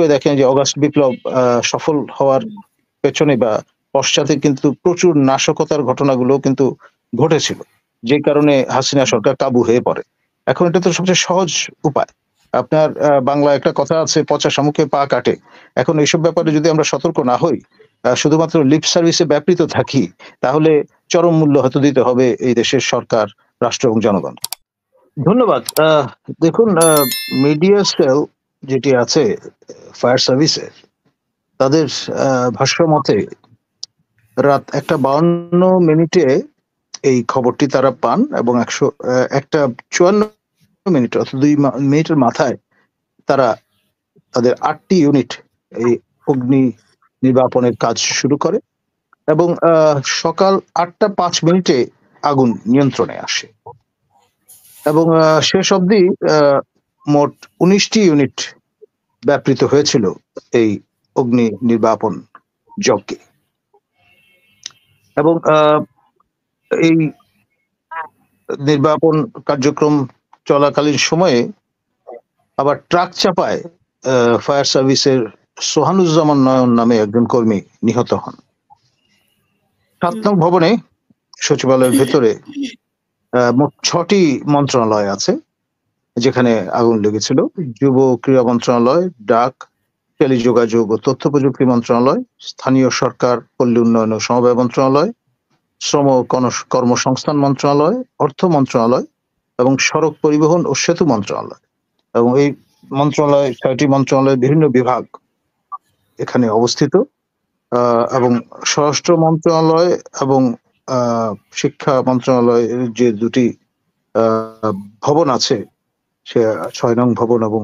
করে দেখেন যে অগাস্ট বিপ্লব সফল হওয়ার পেছনে বা পশ্চাতে কিন্তু প্রচুর নাশকতার ঘটনাগুলো কিন্তু ঘটেছিল, যে কারণে হাসিনা সরকার কাবু হয়ে পড়ে। এখন এটা তো সবচেয়ে সহজ উপায়। আপনার বাংলা একটা কথা আছে, পচা শামুকে পা কাটে। এখন এইসব ব্যাপারে যদি আমরা সতর্ক না হই, শুধুমাত্র লিপ সার্ভিসে ব্যাপৃত থাকি, তাহলে চরম মূল্য হয়তো দিতে হবে এই দেশের সরকার, রাষ্ট্র এবং জনগণ। ধন্যবাদ। দেখুন, মিডিয়া সেল যেটি আছে ফায়ার সার্ভিসে, তাদের ভাষ্য মতে রাত 1:52 এই খবরটি তারা পান এবং 1:54 অর্থাৎ 2 মিনিটের মাথায় তারা তাদের 8টি ইউনিট এই অগ্নি নির্বাপনের কাজ শুরু করে এবং সকাল 8:05 আগুন নিয়ন্ত্রণে আসে এবং শেষ অবধি মোট 19টি ইউনিট ব্যাপৃত হয়েছিল এই অগ্নি নির্বাপন যজ্ঞে। এবং এই নির্বাপন কার্যক্রম চলাকালীন সময়ে আবার ট্রাক চাপায় ফায়ার সার্ভিসের সোহানুজ্জামান নয়ন নামে একজন কর্মী নিহত হন। 7 নং ভবনে সচিবালয়ের ভেতরে মোট 6টি মন্ত্রণালয় আছে যেখানে আগুন লেগেছিল। যুব ক্রীড়া মন্ত্রণালয়, ডাক, টেলিযোগাযোগ ও তথ্য প্রযুক্তি মন্ত্রণালয়, স্থানীয় সরকার, পল্লী উন্নয়ন ও সমবায় মন্ত্রণালয়, শ্রম কর্মসংস্থান মন্ত্রণালয়, অর্থ মন্ত্রণালয় এবং সড়ক পরিবহন ও সেতু মন্ত্রণালয়। এবং এই মন্ত্রণালয়, 6টি মন্ত্রণালয়ের বিভিন্ন বিভাগ এখানে অবস্থিত এবং স্বরাষ্ট্র মন্ত্রণালয় এবং শিক্ষা মন্ত্রণালয়ের যে 2টি ভবন আছে, সে 6 নং ভবন এবং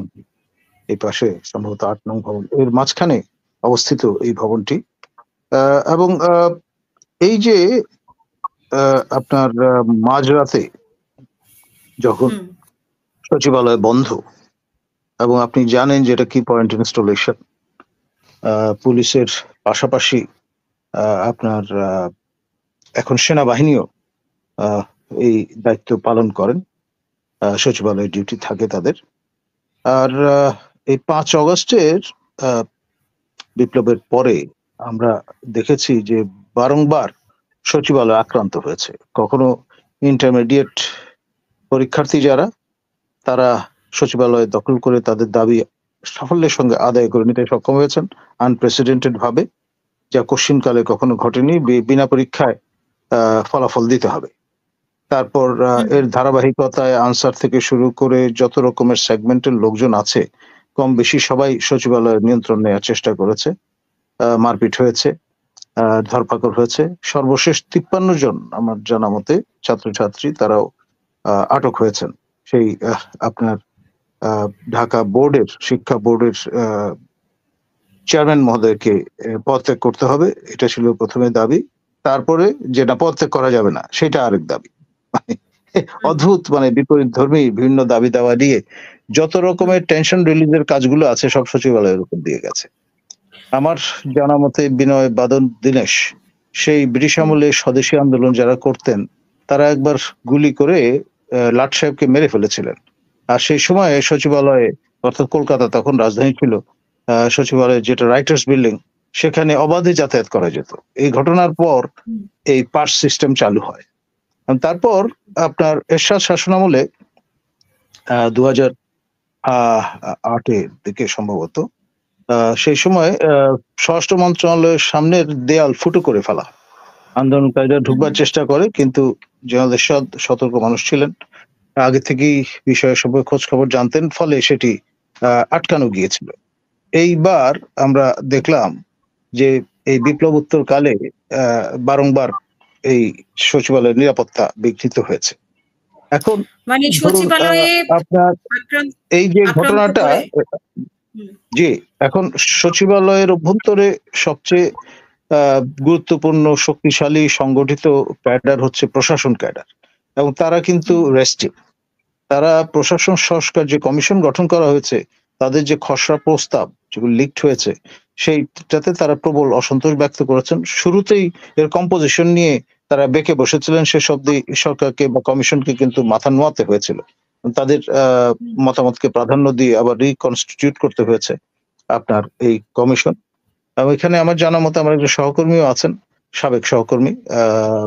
এই পাশে সম্ভবত 8 নং ভবন, এর মাঝখানে অবস্থিত এই ভবনটি। এবং এই যে আপনার মাঝরাতে যখন সচিবালয় বন্ধ এবং আপনি জানেন যে এটা কি পয়েন্ট ইনস্টলেশন, পুলিশের পাশাপাশি আপনার এখন সেনাবাহিনীও এই দায়িত্ব পালন করেন, সচিবালয়ে ডিউটি থাকে তাদের। আর এই 5 অগস্টের বিপ্লবের পরে আমরা দেখেছি যে বারংবার সচিবালয় আক্রান্ত হয়েছে। কখনো ইন্টারমিডিয়েট পরীক্ষার্থী যারা, তারা সচিবালয় দখল করে তাদের দাবি সাফল্যের সঙ্গে আদায় করে নিতে সক্ষম হয়েছেন আনপ্রেসিডেন্টেড ভাবে, যা কোশ্চিনকালে কখনো ঘটেনি। বিনা পরীক্ষায় ফলাফল দিতে হবে। তারপর এর ধারাবাহিকতায় আনসার থেকে শুরু করে যত রকমের সেগমেন্টের লোকজন আছে, কম বেশি সবাই সচিবালয়ের নিয়ন্ত্রণ নেওয়ার চেষ্টা করেছে। মারপিট হয়েছে, ধরপাকড় হয়েছে। সর্বশেষ 53 জন আমার জানা মতে ছাত্রছাত্রী, তারাও আটক হয়েছেন। সেই আপনার ঢাকা বোর্ডের, শিক্ষা বোর্ডের চেয়ারম্যান মহোদয়কে পদত্যাগ করতে হবে, এটা ছিল প্রথমে দাবি। তারপরে যে না, পদত্যাগ করা যাবে না, সেটা আরেক দাবি। অদ্ভুত, বিপরীত ধর্মী বিভিন্ন দাবি দাওয়া দিয়ে যত রকমের টেনশন রিলিজের কাজগুলো আছে সব সচিবালয়ের উপর দিয়ে গেছে। আমার জানা মতে বিনয় বাদল দীনেশ, সেই ব্রিটিশ আমলে স্বদেশী আন্দোলন যারা করতেন, তারা একবার গুলি করে লাট সাহেবকে মেরে ফেলেছিলেন। আর সেই সময় সচিবালয়ে, অর্থাৎ কলকাতা তখন রাজধানী ছিল, সচিবালয়ে যেটা রাইটার্স বিল্ডিং, সেখানে অবাধে যাতায়াত করা যেত। এই ঘটনার পর এই পাস সিস্টেম চালু হয়। তারপর আপনার এরশাদ শাসনামলে 2008-এর দিকে সম্ভবত, সেই সময় স্বরাষ্ট্র মন্ত্রণালয়ের সামনের দেয়াল ফুটো করে ফেলা। আন্দোলনকারীরা ঢুকবার চেষ্টা করে, কিন্তু জেনারেল এরশাদ সতর্ক মানুষ ছিলেন, আগে থেকেই বিষয়ের সম্পর্কে খোঁজ খবর জানতেন, ফলে সেটি আটকানো গিয়েছিল। এইবার আমরা দেখলাম যে এই বিপ্লব উত্তর কালে বারংবার এই সচিবালয়ের নিরাপত্তা বিঘ্নিত হয়েছে। এখন আপনার এই যে ঘটনাটা, জি, এখন সচিবালয়ের অভ্যন্তরে সবচেয়ে গুরুত্বপূর্ণ, শক্তিশালী, সংগঠিত ক্যাডার হচ্ছে প্রশাসন ক্যাডার, এবং তারা কিন্তু রেস্টিভ। তারা প্রশাসন সংস্কার যে কমিশন গঠন করা হয়েছে, তাদের যে খসড়া প্রস্তাব যেগুলো লিকড হয়েছে, সেইটাতে তারা প্রবল অসন্তোষ ব্যক্ত করেছেন। শুরুতেই এর কম্পোজিশন নিয়ে তারা বেঁকে বসেছিলেন, শেষ অবধি সরকারকে বা কমিশনকে কিন্তু মাথা নোয়াতে হয়েছিল। তাদের মতামতকে প্রাধান্য দিয়ে আবার রিকনস্টিটিউট করতে হয়েছে। আপনার এই কমিশন। এবং এখানে আমার জানা মতে আমার একজন সহকর্মীও আছেন, সাবেক সহকর্মী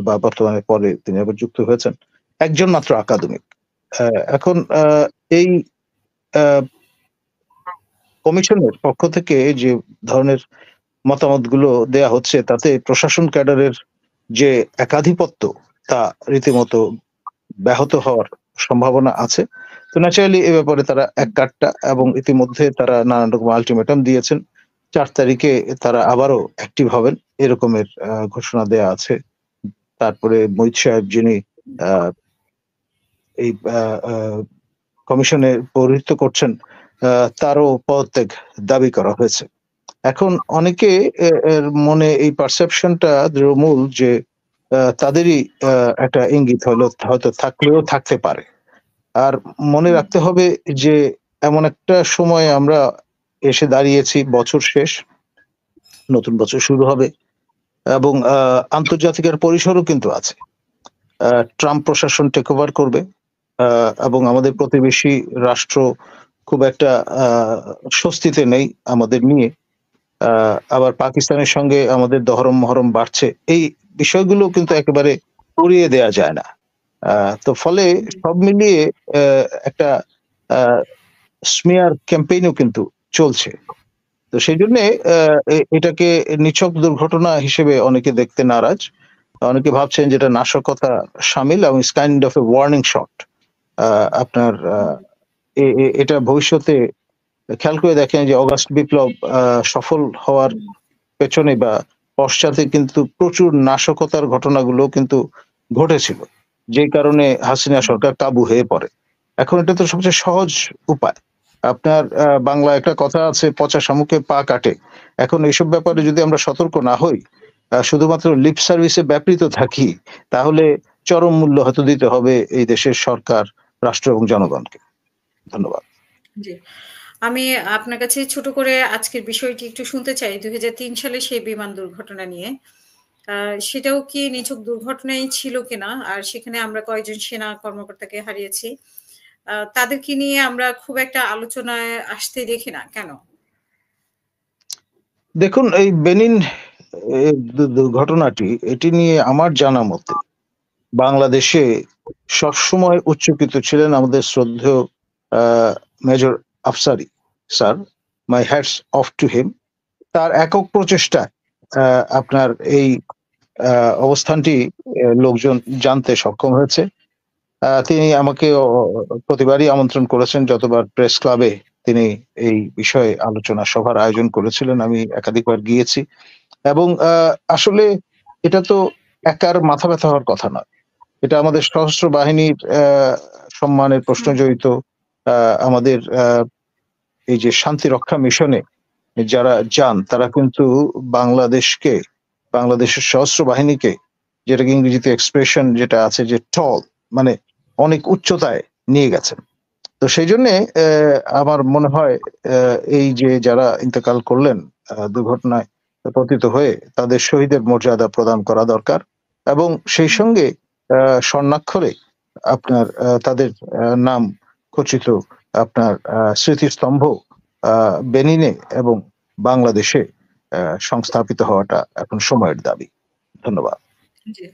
বা বর্তমানে পরে তিনি আবার যুক্ত হয়েছেন। একজন মাত্র একাডেমিক। এখন এই আ কমিশনের পক্ষ থেকে যে ধরনের মতামতগুলো দেয়া হচ্ছে তাতে প্রশাসন ক্যাডারের যে একাধিপত্য তা রীতিমতো ব্যাহত হওয়ার সম্ভাবনা আছে। তো ন্যাচারালি এ ব্যাপারে তারা এককাট্টা এবং ইতিমধ্যে তারা নানান রকম আল্টিমেটাম দিয়েছেন। ৪ তারিখে তারা আবারও অ্যাক্টিভ হবেন এরকমের ঘোষণা দেয়া আছে। তারপরে মহিত সাহেব যিনি আ এই আ আ কমিশনে পৌরোহিত্য করছেন, আ তারও পদত্যাগ দাবি করা হয়েছে। এখন অনেকে এর মনে এই পারসেপশনটা দৃঢ়মূল যে তাদেরই একটা ইঙ্গিত হয়তো থাকলেও থাকতে পারে। আর মনে হুম, রাখতে হবে যে এমন একটা সময়ে আমরা এসে দাঁড়িয়েছি, বছর শেষ, নতুন বছর শুরু হবে এবং আন্তর্জাতিক পরিসরও কিন্তু আছে। ট্রাম্প প্রশাসন টেক ওভার করবে এবং আমাদের প্রতিবেশী রাষ্ট্র খুব একটা আ স্বস্তিতে নেই আমাদের নিয়ে। আবার পাকিস্তানের সঙ্গে আমাদের দহরম-মহরম বাড়ছে। এই বিষয়গুলো কিন্তু একেবারে উড়িয়ে দেয়া যায় না। আ তো ফলে জি, সব মিলিয়ে অ্যা একটা আ স্মিয়ার ক্যাম্পেইন ও কিন্তু চলছে। তো সেইজন্যে এটাকে নিছক দুর্ঘটনা হিসেবে অনেকে দেখতে নারাজ। অনেকে ভাবছেন যে এটা নাশকতা শামিল এবং it's kind of a warning shot. আ আপনার হুম, এটা ভবিষ্যতে খেয়াল করে দেখেন যে অগাস্ট বিপ্লব সফল হওয়ার হুম, পেছনে বা পশ্চাতে কিন্তু প্রচুর নাশকতার ঘটনাগুলো কিন্তু ঘটেছিল। যেই কারণে হাসিনা হুম, সরকার কাবু হয়ে পড়ে। এখন এটা তো সবচেয়ে সহজ উপায়। আপনার বাংলায় একটা কথা আছে, "পচা শামুকে পা কাটে।" এখন এইসব ব্যাপারে হুম, যদি আমরা সতর্ক না হই, শুধুমাত্র লিপ সার্ভিসে ব্যাপৃত থাকি, তাহলে চরম মূল্য হয়তো দিতে হবে এই দেশের সরকার, রাষ্ট্র এবং জনগণকে। ধন্যবাদ। জি। আমি আপনার কাছে ছোট করে আজকের বিষয়টি একটু শুনতে চাই। ২০০৩ সালে সেই বিমান দুর্ঘটনা নিয়ে। আ সেটাও কি নিছক দুর্ঘটনাই ছিল কিনা? আর সেখানে আমরা কয়েকজন সেনা কর্মকর্তাকে হারিয়েছি। তাদেরকে নিয়ে আমরা খুব একটা আলোচনায় আসতে দেখি না। কেন? দেখুন এই বেনিন এ দুর্ঘটনাটি এটি নিয়ে আমার জানা মতে বাংলাদেশে সবসময় উচ্চকিত ছিলেন আমাদের শ্রদ্ধেয় a major Afsari sir. My hats off to him. তার একক প্রচেষ্টায় আ আপনার এই আ অবস্থানটি লোকজন জানতে সক্ষম হয়েছে। তিনি আমাকে প্রতিবারই আমন্ত্রণ করেছেন যতবার প্রেস ক্লাবে তিনি এই বিষয়ে আলোচনা সভার আয়োজন করেছিলেন। আমি একাধিকবার গিয়েছি এবং আসলে এটা তো একার মাথা ব্যাথা হওয়ার কথা নয়। এটা আমাদের সশস্ত্র বাহিনীর সম্মানের প্রশ্ন হুম, জড়িত। আমাদের এই যে শান্তি রক্ষা মিশনে যারা যান তারা কিন্তু বাংলাদেশকে, বাংলাদেশের সশস্ত্র বাহিনীকে যেটাকে ইংরেজিতে এক্সপ্রেশন যেটা আছে যে মানে অনেক উচ্চতায় নিয়ে গেছেন। তো সেইজন্যে আমার মনে হয় এই যে যারা ইন্তেকাল করলেন দুর্ঘটনায় পতিত হয়ে তাদের শহীদের মর্যাদা প্রদান করা দরকার এবং সেই হুম, সঙ্গে স্বর্ণাক্ষরে আপনার তাদের নাম খচিত আপনার স্মৃতিস্তম্ভ বেনিনে এবং বাংলাদেশে সংস্থাপিত হওয়াটা এখন সময়ের দাবি। ধন্যবাদ। জি।